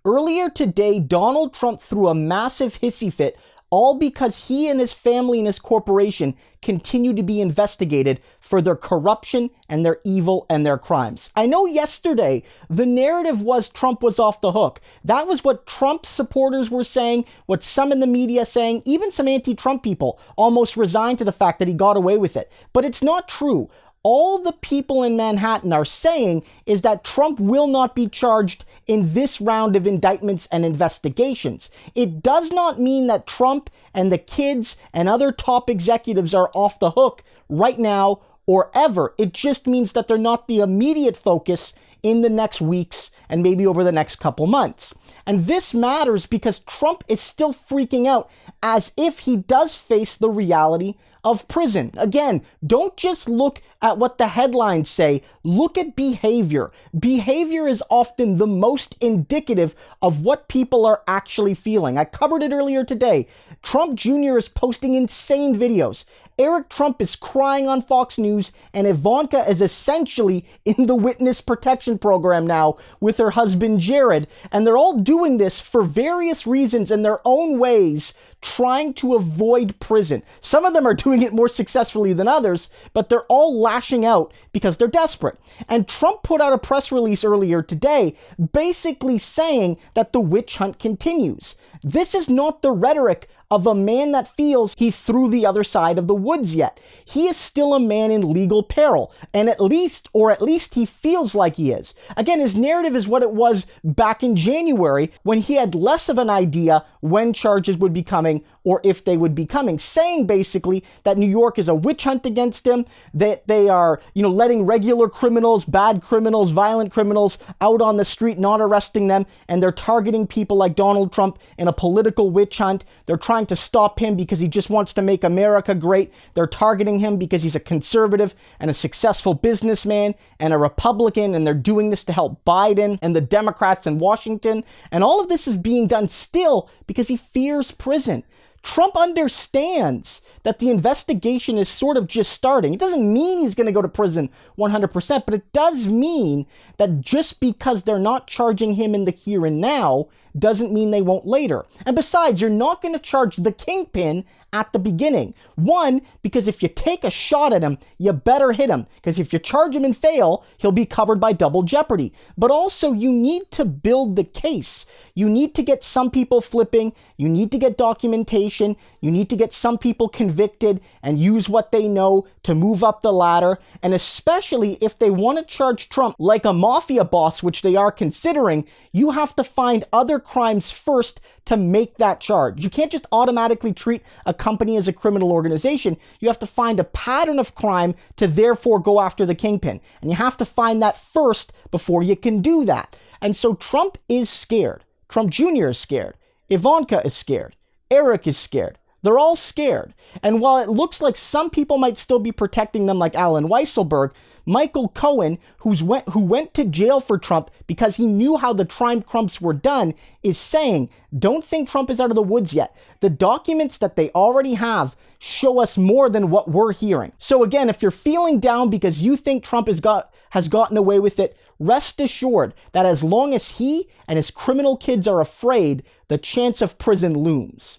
Earlier today, Donald Trump threw a massive hissy fit, all because he and his family and his corporation continue to be investigated for their corruption and their evil and their crimes. I know yesterday the narrative was Trump was off the hook. That was what Trump supporters were saying, what some in the media saying, even some anti-Trump people almost resigned to the fact that he got away with it. But it's not true. All the people in Manhattan are saying is that Trump will not be charged in this round of indictments and investigations. It does not mean that Trump and the kids and other top executives are off the hook right now or ever. It just means that they're not the immediate focus in the next weeks and maybe over the next couple months. And this matters because Trump is still freaking out as if he does face the reality of prison. Again, don't just look at what the headlines say. Look at behavior. Behavior is often the most indicative of what people are actually feeling. I covered it earlier today. Trump Jr. is posting insane videos. Eric Trump is crying on Fox News, and Ivanka is essentially in the witness protection program now with her husband Jared, and they're all doing this for various reasons in their own ways, trying to avoid prison. Some of them are doing it more successfully than others, but they're all lashing out because they're desperate. And Trump put out a press release earlier today basically saying that the witch hunt continues. This is not the rhetoric of a man that feels he's through the other side of the woods yet. He is still a man in legal peril, and at least he feels like he is. Again, his narrative is what it was back in January when he had less of an idea when charges would be coming or if they would be coming, saying basically that New York is a witch hunt against him, that they are, letting regular criminals, bad criminals, violent criminals out on the street, not arresting them, and they're targeting people like Donald Trump in a political witch hunt. They're trying to stop him because he just wants to make America great. They're targeting him because he's a conservative and a successful businessman and a Republican, and they're doing this to help Biden and the Democrats in Washington. And all of this is being done still because he fears prison. Trump understands that the investigation is sort of just starting. It doesn't mean he's going to go to prison 100%, but it does mean that just because they're not charging him in the here and now doesn't mean they won't later. And besides, you're not going to charge the kingpin at the beginning. One, because if you take a shot at him, you better hit him, because if you charge him and fail, he'll be covered by double jeopardy. But also, you need to build the case. You need to get some people flipping. You need to get documentation. You need to get some people convicted and use what they know to move up the ladder. And especially if they want to charge Trump like a mafia boss, which they are considering, you have to find other crimes first to make that charge. You can't just automatically treat a company as a criminal organization. You have to find a pattern of crime to therefore go after the kingpin. And you have to find that first before you can do that. And so Trump is scared. Trump Jr. is scared. Ivanka is scared. Eric is scared. They're all scared. And while it looks like some people might still be protecting them, like Allen Weisselberg, Michael Cohen, who went to jail for Trump because he knew how the crimes were done, is saying, don't think Trump is out of the woods yet. The documents that they already have show us more than what we're hearing. So again, if you're feeling down because you think Trump has gotten away with it, rest assured that as long as he and his criminal kids are afraid, the chance of prison looms.